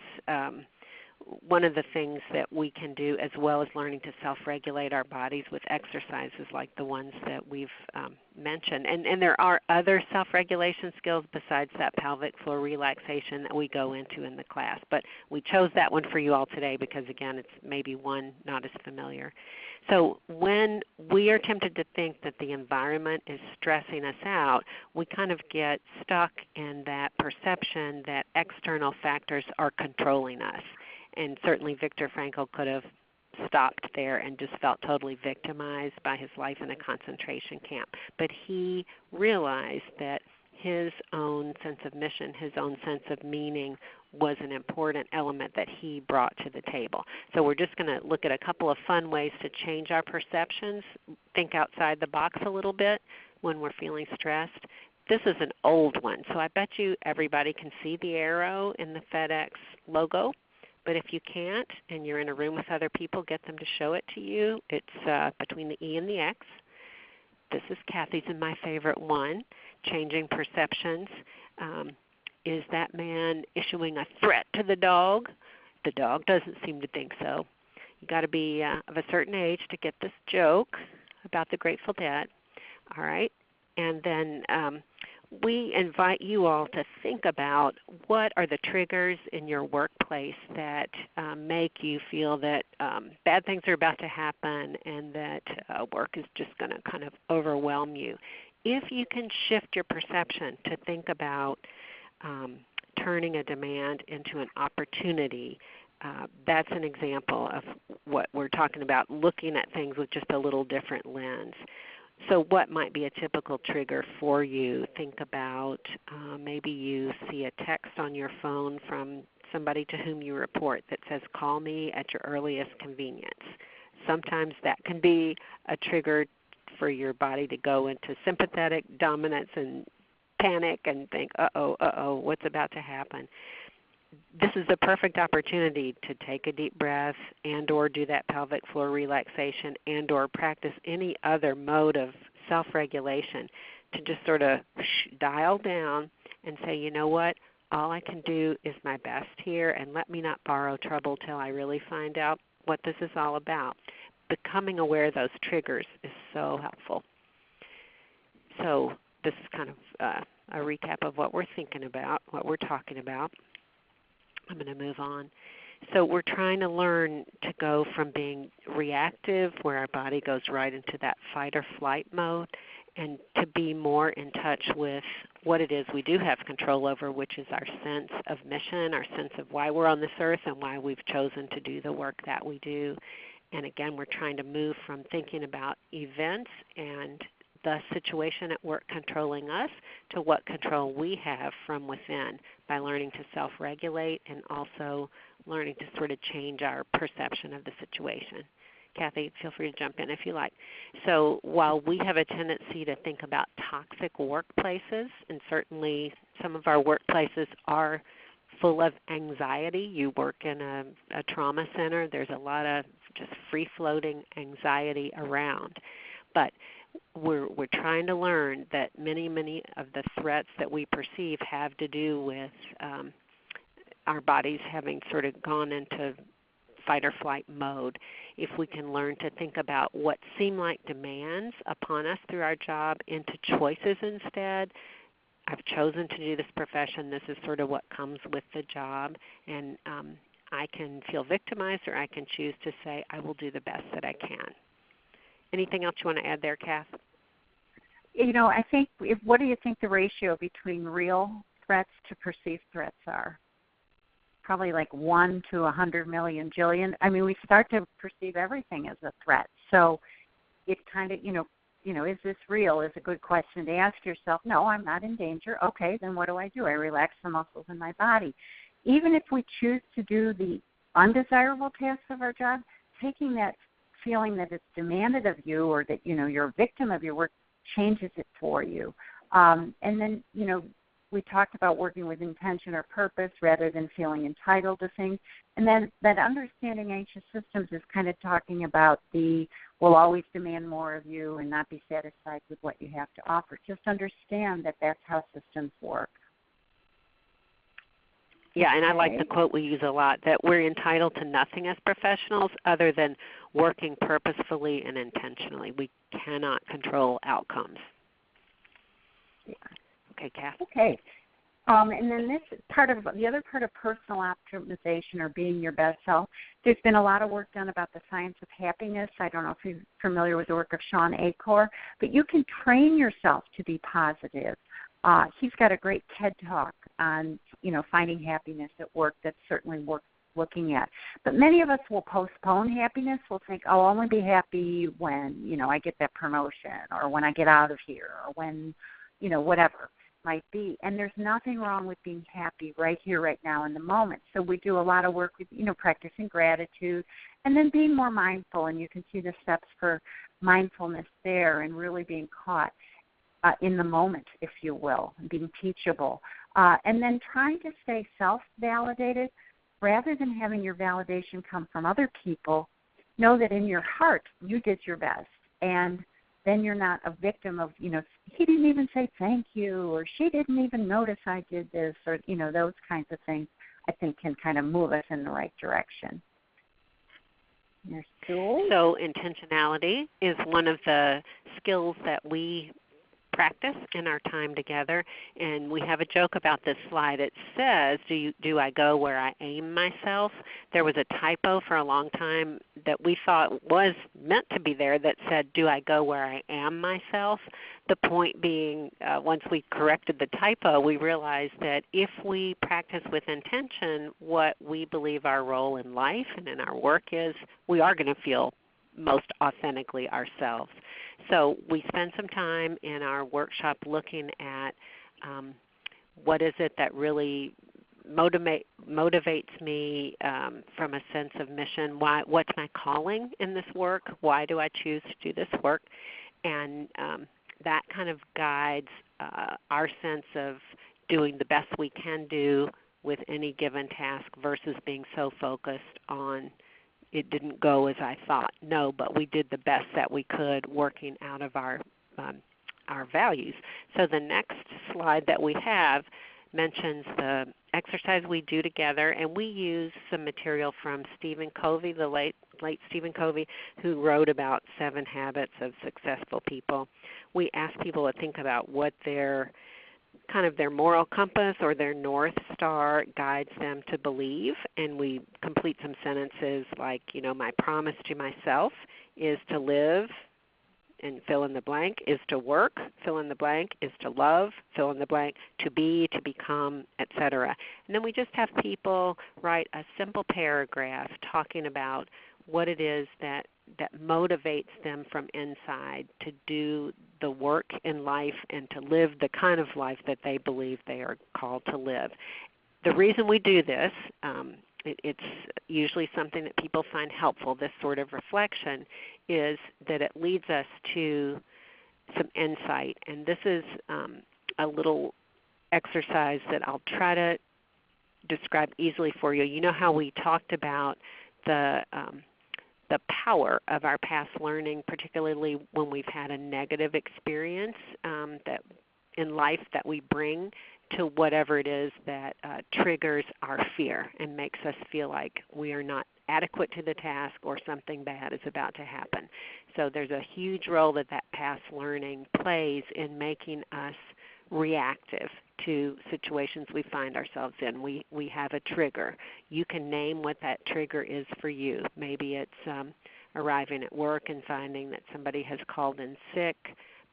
one of the things that we can do, as well as learning to self-regulate our bodies with exercises like the ones that we've mentioned. And there are other self-regulation skills besides that pelvic floor relaxation that we go into in the class. But we chose that one for you all today because, again, it's maybe one not as familiar. So when we are tempted to think that the environment is stressing us out, we kind of get stuck in that perception that external factors are controlling us. And certainly Viktor Frankl could have stopped there and just felt totally victimized by his life in a concentration camp. But he realized that his own sense of mission, his own sense of meaning was an important element that he brought to the table. So we're just going to look at a couple of fun ways to change our perceptions, think outside the box a little bit when we're feeling stressed. This is an old one, so I bet you everybody can see the arrow in the FedEx logo. But if you can't and you're in a room with other people, get them to show it to you. It's between the E and the X. This is Kathy's and my favorite one, changing perceptions. Is that man issuing a threat to the dog? The dog doesn't seem to think so. You've got to be of a certain age to get this joke about the Grateful Dead. All right? And then we invite you all to think about what are the triggers in your workplace that make you feel that bad things are about to happen and that work is just going to kind of overwhelm you. If you can shift your perception to think about turning a demand into an opportunity, that's an example of what we're talking about, looking at things with just a little different lens. So what might be a typical trigger for you? Think about maybe you see a text on your phone from somebody to whom you report that says, call me at your earliest convenience. Sometimes that can be a trigger for your body to go into sympathetic dominance and panic and think, uh-oh, what's about to happen? This is the perfect opportunity to take a deep breath and or do that pelvic floor relaxation and or practice any other mode of self-regulation to just sort of dial down and say, you know what, all I can do is my best here and let me not borrow trouble till I really find out what this is all about. Becoming aware of those triggers is so helpful. So this is kind of a recap of what we're thinking about, what we're talking about. I'm going to move on. So we're trying to learn to go from being reactive, where our body goes right into that fight or flight mode, and to be more in touch with what it is we do have control over, which is our sense of mission, our sense of why we're on this earth and why we've chosen to do the work that we do. And again, we're trying to move from thinking about events and the situation at work controlling us to what control we have from within by learning to self-regulate and also learning to sort of change our perception of the situation. Kathy, feel free to jump in if you like. So while we have a tendency to think about toxic workplaces, and certainly some of our workplaces are full of anxiety. You work in a trauma center. There's a lot of just free-floating anxiety around. But we're trying to learn that many of the threats that we perceive have to do with our bodies having sort of gone into fight or flight mode. If we can learn to think about what seem like demands upon us through our job into choices instead. I've chosen to do this profession. This is sort of what comes with the job, and I can feel victimized, or I can choose to say I will do the best that I can. Anything else you want to add there, Kath? I think, what do you think the ratio between real threats to perceived threats are? Probably like 1 to 100 million jillion. I mean, we start to perceive everything as a threat. So it kind of, is this real is a good question to ask yourself. No, I'm not in danger. Okay, then what do? I relax the muscles in my body. Even if we choose to do the undesirable tasks of our job, taking that feeling that it's demanded of you, or that, you're a victim of your work, changes it for you. And then, we talked about working with intention or purpose rather than feeling entitled to things. And then that understanding anxious systems is kind of talking about will always demand more of you and not be satisfied with what you have to offer. Just understand that that's how systems work. Yeah, and I like the quote we use a lot, that we're entitled to nothing as professionals other than working purposefully and intentionally. We cannot control outcomes. Yeah. Okay, Kath. Okay. And then the other part of personal optimization, or being your best self, there's been a lot of work done about the science of happiness. I don't know if you're familiar with the work of Sean Acor, but you can train yourself to be positive. He's got a great TED Talk on, finding happiness at work that's certainly worth looking at. But many of us will postpone happiness. We'll think, I'll only be happy when, I get that promotion, or when I get out of here, or when, whatever might be. And there's nothing wrong with being happy right here, right now, in the moment. So we do a lot of work with, practicing gratitude, and then being more mindful. And you can see the steps for mindfulness there, and really being caught in the moment, if you will, and being teachable. And then trying to stay self-validated rather than having your validation come from other people. Know that in your heart you did your best, and then you're not a victim of, he didn't even say thank you, or she didn't even notice I did this, or, those kinds of things, I think, can kind of move us in the right direction. So intentionality is one of the skills that we practice in our time together, and we have a joke about this slide. It says, do I go where I aim myself? There was a typo for a long time that we thought was meant to be there that said, do I go where I am myself? The point being, once we corrected the typo, we realized that if we practice with intention what we believe our role in life and in our work is, we are going to feel most authentically ourselves. So we spend some time in our workshop looking at what is it that really motivates me from a sense of mission. What's my calling in this work? Why do I choose to do this work? And that kind of guides our sense of doing the best we can do with any given task versus being so focused on it didn't go as I thought. No, but we did the best that we could working out of our values. So the next slide that we have mentions the exercise we do together, and we use some material from Stephen Covey, the late Stephen Covey, who wrote about 7 Habits of Successful People. We ask people to think about what their moral compass or their North Star guides them to believe, and we complete some sentences like, my promise to myself is to live, and fill in the blank, is to work, fill in the blank, is to love, fill in the blank, to be, to become, etc. And then we just have people write a simple paragraph talking about what it is that motivates them from inside to do the work in life and to live the kind of life that they believe they are called to live. The reason we do this it's usually something that people find helpful, this sort of reflection, is that it leads us to some insight. And this is a little exercise that I'll try to describe easily for you. You know how we talked about the power of our past learning, particularly when we've had a negative experience that in life that we bring to whatever it is that triggers our fear and makes us feel like we are not adequate to the task or something bad is about to happen. So there's a huge role that past learning plays in making us reactive to situations we find ourselves in. We have a trigger. You can name what that trigger is for you. Maybe it's arriving at work and finding that somebody has called in sick.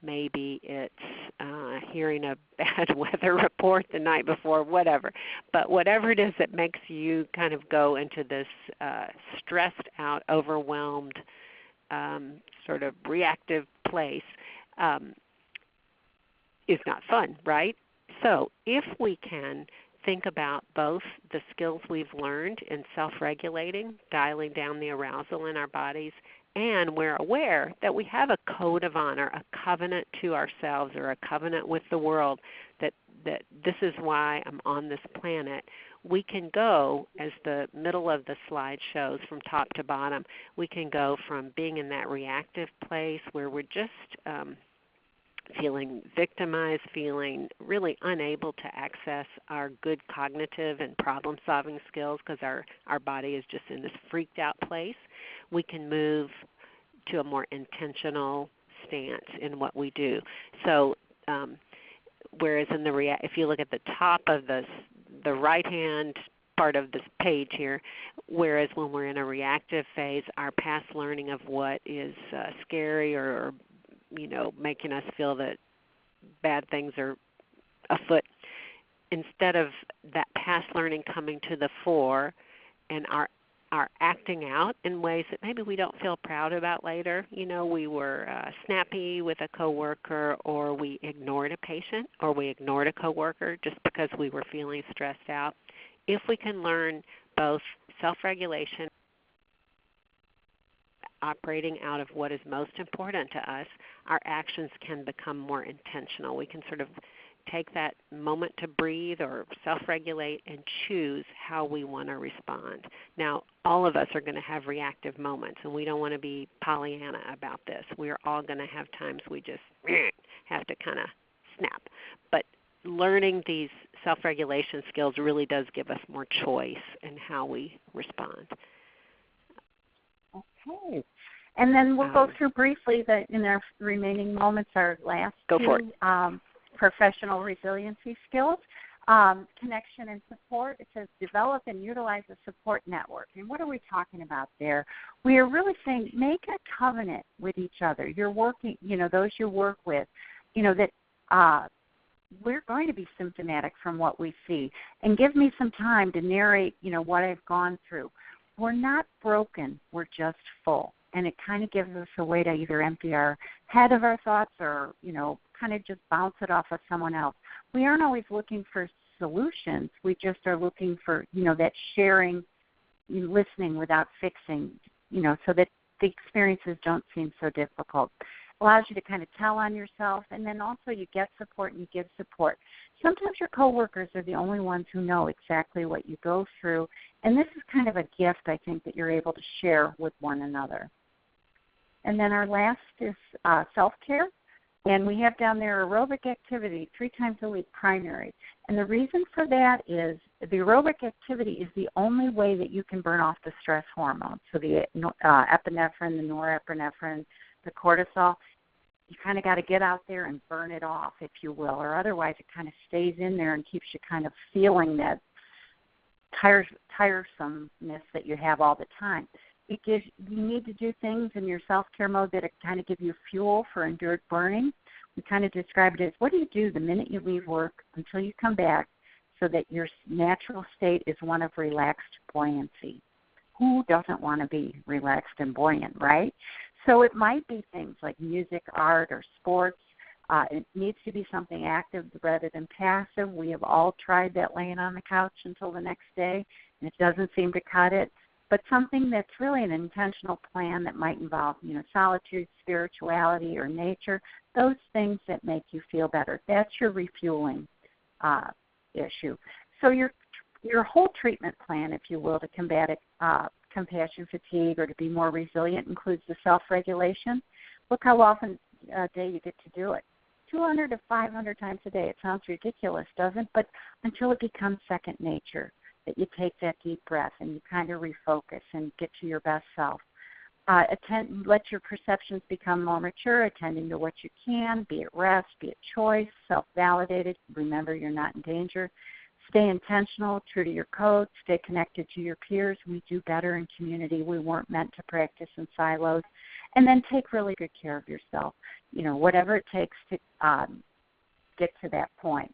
Maybe it's hearing a bad weather report the night before, whatever. But whatever it is that makes you kind of go into this stressed out, overwhelmed, sort of reactive place is not fun, right? So if we can think about both the skills we've learned in self-regulating, dialing down the arousal in our bodies, and we're aware that we have a code of honor, a covenant to ourselves or a covenant with the world that this is why I'm on this planet, we can go, as the middle of the slide shows from top to bottom, we can go from being in that reactive place where we're just feeling victimized, feeling really unable to access our good cognitive and problem-solving skills because our body is just in this freaked out place. We can move to a more intentional stance in what we do. So whereas if you look at the top of the right-hand part of this page here, whereas when we're in a reactive phase, our past learning of what is scary or making us feel that bad things are afoot, instead of that past learning coming to the fore and our acting out in ways that maybe we don't feel proud about later. We were snappy with a coworker, or we ignored a patient, or we ignored a coworker just because we were feeling stressed out. If we can learn both self-regulation, operating out of what is most important to us, our actions can become more intentional. We can sort of take that moment to breathe or self-regulate and choose how we want to respond. Now, all of us are going to have reactive moments, and we don't want to be Pollyanna about this. We're all going to have times we just have to kind of snap. But learning these self-regulation skills really does give us more choice in how we respond. Okay. And then we'll go through briefly that in our remaining moments, our last two professional resiliency skills, connection and support. It says develop and utilize a support network. And what are we talking about there? We are really saying make a covenant with each other. You're working, those you work with, that we're going to be symptomatic from what we see. And give me some time to narrate, what I've gone through. We're not broken. We're just full. And it kind of gives us a way to either empty our head of our thoughts or, kind of just bounce it off of someone else. We aren't always looking for solutions. We just are looking for, that sharing, listening without fixing, so that the experiences don't seem so difficult. Allows you to kind of tell on yourself, and then also you get support and you give support. Sometimes your coworkers are the only ones who know exactly what you go through, and this is kind of a gift, I think, that you're able to share with one another. And then our last is self-care. And we have down there aerobic activity 3 times a week, primary. And the reason for that is the aerobic activity is the only way that you can burn off the stress hormones. So the epinephrine, the norepinephrine, the cortisol, you kind of got to get out there and burn it off, if you will, or otherwise it kind of stays in there and keeps you kind of feeling that tiresomeness that you have all the time. You need to do things in your self-care mode that kind of give you fuel for endured burning. We kind of describe it as what do you do the minute you leave work until you come back so that your natural state is one of relaxed buoyancy. Who doesn't want to be relaxed and buoyant, right? So it might be things like music, art, or sports. It needs to be something active rather than passive. We have all tried that laying on the couch until the next day It doesn't seem to cut it, but something that's really an intentional plan that might involve, solitude, spirituality, or nature, those things that make you feel better. That's your refueling issue. So your whole treatment plan, if you will, to combat compassion fatigue or to be more resilient includes the self-regulation. Look how often a day you get to do it. 200 to 500 times a day. It sounds ridiculous, doesn't it? But until it becomes second nature, that you take that deep breath and you kind of refocus and get to your best self. Let your perceptions become more mature, attending to what you can, be it rest, be it choice, self-validated. Remember, you're not in danger. Stay intentional, true to your code, stay connected to your peers. We do better in community. We weren't meant to practice in silos. And then take really good care of yourself, whatever it takes to get to that point.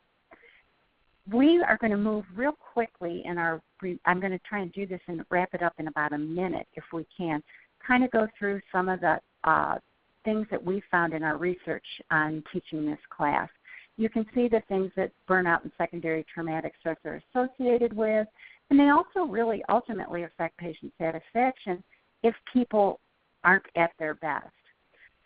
We are going to move real quickly I'm going to try and do this and wrap it up in about a minute if we can, kind of go through some of the things that we found in our research on teaching this class. You can see the things that burnout and secondary traumatic stress are associated with, and they also really ultimately affect patient satisfaction if people aren't at their best.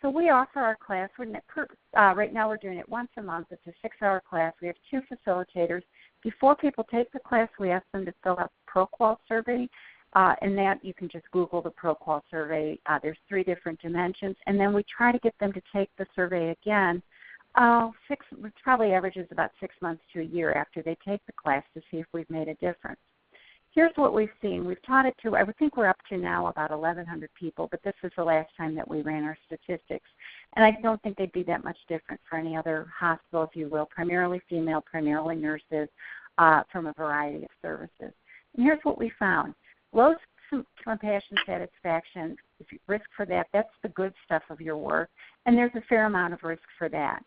So we offer our class. Right now we're doing it once a month. It's a 6-hour class. We have 2 facilitators. Before people take the class, we ask them to fill out the ProQual survey, and that you can just Google the ProQual survey. There's 3 different dimensions, and then we try to get them to take the survey again. It probably averages about 6 months to a year after they take the class to see if we've made a difference. Here's what we've seen. We've taught it to, I would think we're up to now about 1,100 people, but this is the last time that we ran our statistics. And I don't think they'd be that much different for any other hospital, if you will, primarily female, primarily nurses, from a variety of services. And here's what we found. Low compassion satisfaction, if you risk for that, that's the good stuff of your work, and there's a fair amount of risk for that.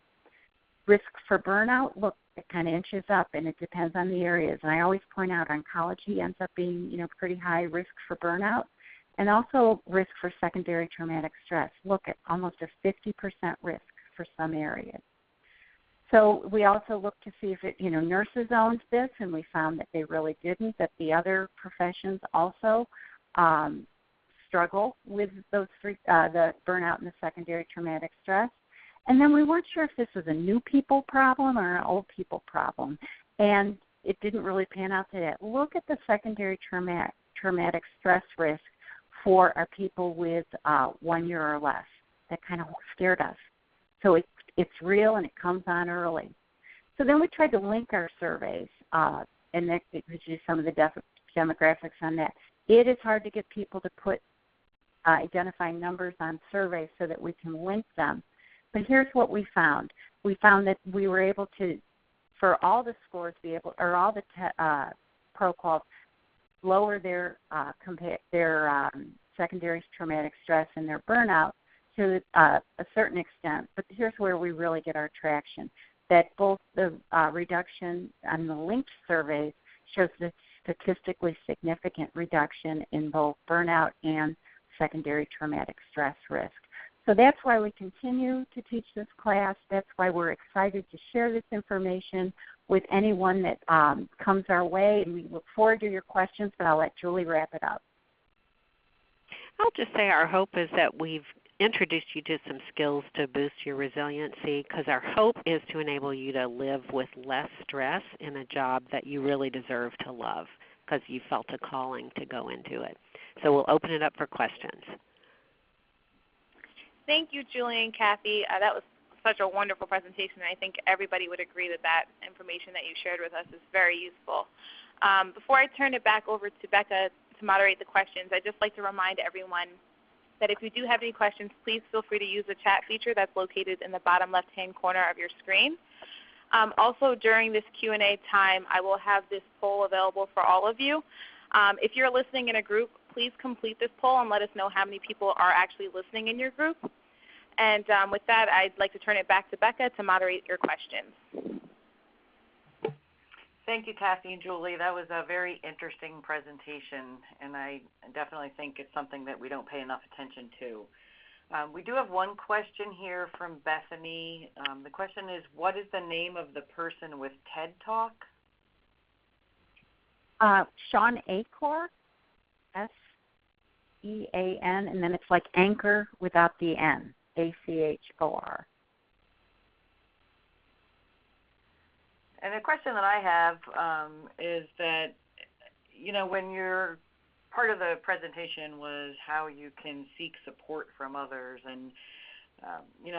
Risk for burnout, look, it kind of inches up, and it depends on the areas. And I always point out oncology ends up being, pretty high risk for burnout, and also risk for secondary traumatic stress. Look at almost a 50% risk for some areas. So we also looked to see if nurses owned this, and we found that they really didn't, that the other professions also struggle with those the burnout and the secondary traumatic stress. And then we weren't sure if this was a new people problem or an old people problem, and it didn't really pan out to that. Look at the secondary traumatic stress risk for our people with 1 year or less. That kind of scared us. So it's real, and it comes on early. So then we tried to link our surveys, and that gives you some of the demographics on that. It is hard to get people to put identifying numbers on surveys so that we can link them. But here's what we found. We found that we were able to, for all the scores, all the ProQuals, lower their secondary traumatic stress and their burnout to a certain extent. But here's where we really get our traction, that both the reduction on the linked surveys shows the statistically significant reduction in both burnout and secondary traumatic stress risk. So that's why we continue to teach this class. That's why we're excited to share this information with anyone that comes our way. And we look forward to your questions, but I'll let Julie wrap it up. I'll just say our hope is that we've introduced you to some skills to boost your resiliency, because our hope is to enable you to live with less stress in a job that you really deserve to love, because you felt a calling to go into it. So we'll open it up for questions. Thank you, Julie and Kathy. That was such a wonderful presentation. I think everybody would agree that that information that you shared with us is very useful. Before I turn it back over to Becca to moderate the questions, I'd just like to remind everyone that if you do have any questions, please feel free to use the chat feature that's located in the bottom left-hand corner of your screen. Also, during this Q&A time, I will have this poll available for all of you. If you're listening in a group, please complete this poll and let us know how many people are actually listening in your group. And with that, I'd like to turn it back to Becca to moderate your questions. Thank you, Kathy and Julie. That was a very interesting presentation, and I definitely think it's something that we don't pay enough attention to. We do have one question here from Bethany. The question is, what is the name of the person with TED Talk? Sean Achor, S-E-A-N, and then it's like anchor without the N, A-C-H-O-R. And the question that I have is that, when you're part of the presentation was how you can seek support from others, and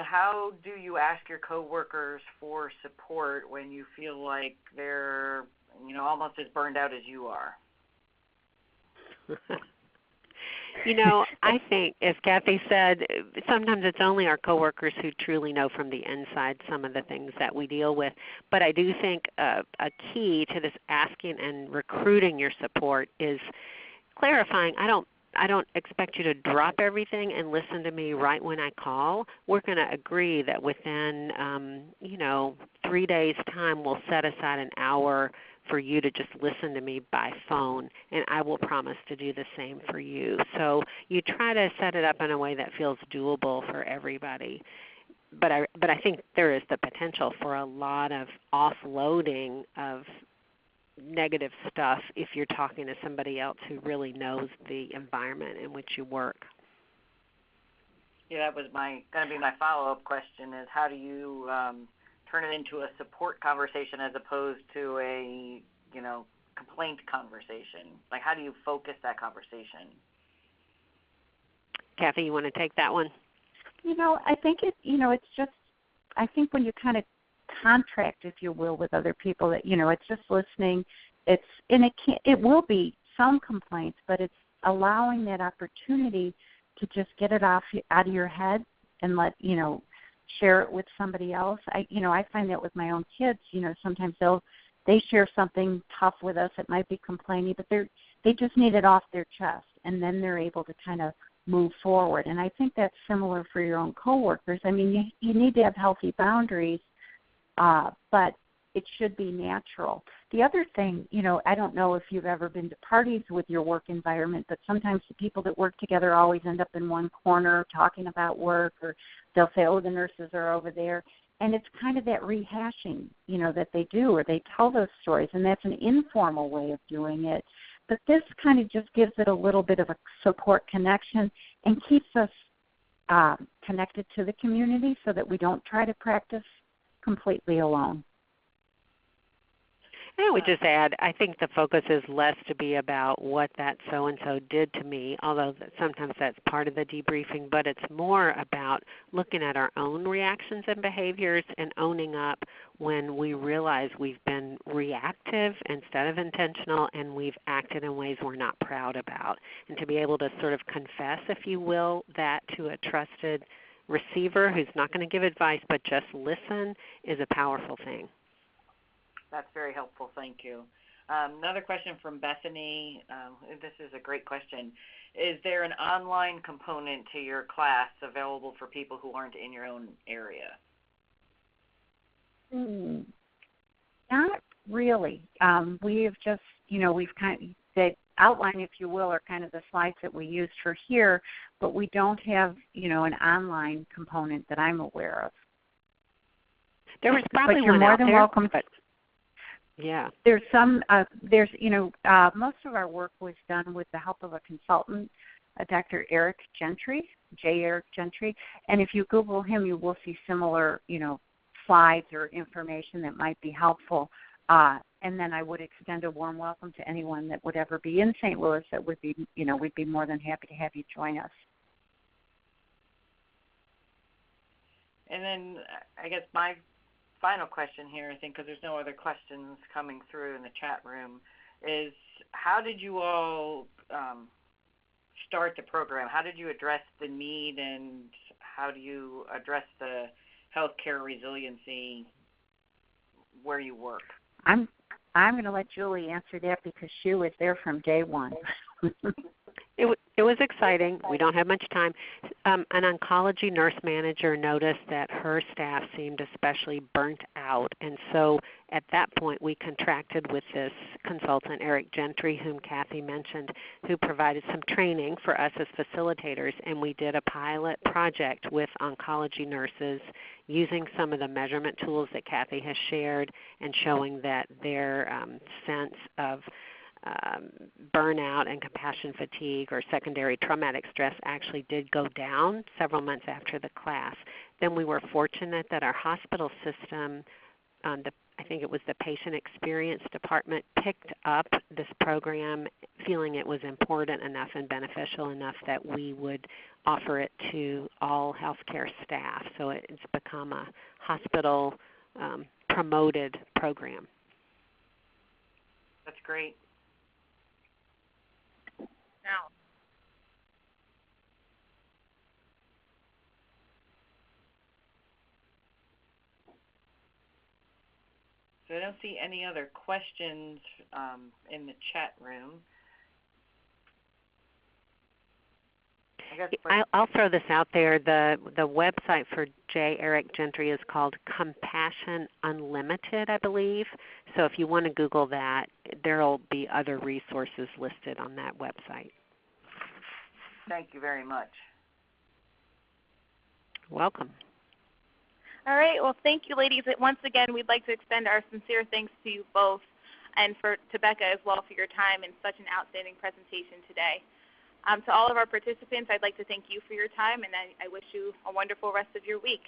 how do you ask your coworkers for support when you feel like they're, almost as burned out as you are? I think, as Kathy said, sometimes it's only our coworkers who truly know from the inside some of the things that we deal with. But I do think a key to this asking and recruiting your support is clarifying. I don't expect you to drop everything and listen to me right when I call. We're going to agree that within 3 days' time we'll set aside an hour for you to just listen to me by phone, and I will promise to do the same for you. So you try to set it up in a way that feels doable for everybody. But I think there is the potential for a lot of offloading of negative stuff if you're talking to somebody else who really knows the environment in which you work. Yeah, that was going to be my follow-up question, is how do you turn it into a support conversation as opposed to a, complaint conversation? Like, how do you focus that conversation? Kathy, you want to take that one? I think it's just, I think when you kind of contract, if you will, with other people, that, it's just listening. It will be some complaints, but it's allowing that opportunity to just get it out of your head and share it with somebody else. I find that with my own kids, sometimes they share something tough with us. It might be complaining, but they just need it off their chest, and then they're able to kind of move forward. And I think that's similar for your own coworkers. I mean, you need to have healthy boundaries, but it should be natural. The other thing, I don't know if you've ever been to parties with your work environment, but sometimes the people that work together always end up in one corner talking about work, or they'll say, oh, the nurses are over there. And it's kind of that rehashing, that they do, or they tell those stories, and that's an informal way of doing it. But this kind of just gives it a little bit of a support connection and keeps us connected to the community so that we don't try to practice completely alone. I would just add, I think the focus is less to be about what that so-and-so did to me, although sometimes that's part of the debriefing, but it's more about looking at our own reactions and behaviors and owning up when we realize we've been reactive instead of intentional, and we've acted in ways we're not proud about. And to be able to sort of confess, if you will, that to a trusted receiver who's not going to give advice but just listen is a powerful thing. That's very helpful. Thank you. Another question from Bethany. This is a great question. Is there an online component to your class available for people who aren't in your own area? Not really. We have just, we've kind of, the outline, if you will, are kind of the slides that we used for here, but we don't have, an online component that I'm aware of. There was probably but you're one more out than there, welcome. But yeah. There's some, most of our work was done with the help of a consultant, Dr. Eric Gentry, J. Eric Gentry, and if you Google him, you will see similar, slides or information that might be helpful. And then I would extend a warm welcome to anyone that would ever be in St. Louis that would be, we'd be more than happy to have you join us. And then I guess my final question here, I think, because there's no other questions coming through in the chat room, is how did you all start the program? How did you address the need, and how do you address the healthcare resiliency where you work? I'm going to let Julie answer that because she was there from day one. It was exciting. We don't have much time. An oncology nurse manager noticed that her staff seemed especially burnt out, and so at that point we contracted with this consultant, Eric Gentry, whom Kathy mentioned, who provided some training for us as facilitators, and we did a pilot project with oncology nurses using some of the measurement tools that Kathy has shared and showing that their sense of burnout and compassion fatigue or secondary traumatic stress actually did go down several months after the class. Then we were fortunate that our hospital system, I think it was the patient experience department, picked up this program feeling it was important enough and beneficial enough that we would offer it to all healthcare staff. So it's become a hospital promoted program. That's great. Now, so I don't see any other questions in the chat room. I'll throw this out there. The website for J. Eric Gentry is called Compassion Unlimited, I believe. So if you want to Google that, there will be other resources listed on that website. Thank you very much. Welcome. all right. Well, thank you, ladies. Once again, we'd like to extend our sincere thanks to you both and to Becca as well for your time and such an outstanding presentation today. To all of our participants, I'd like to thank you for your time, and I wish you a wonderful rest of your week.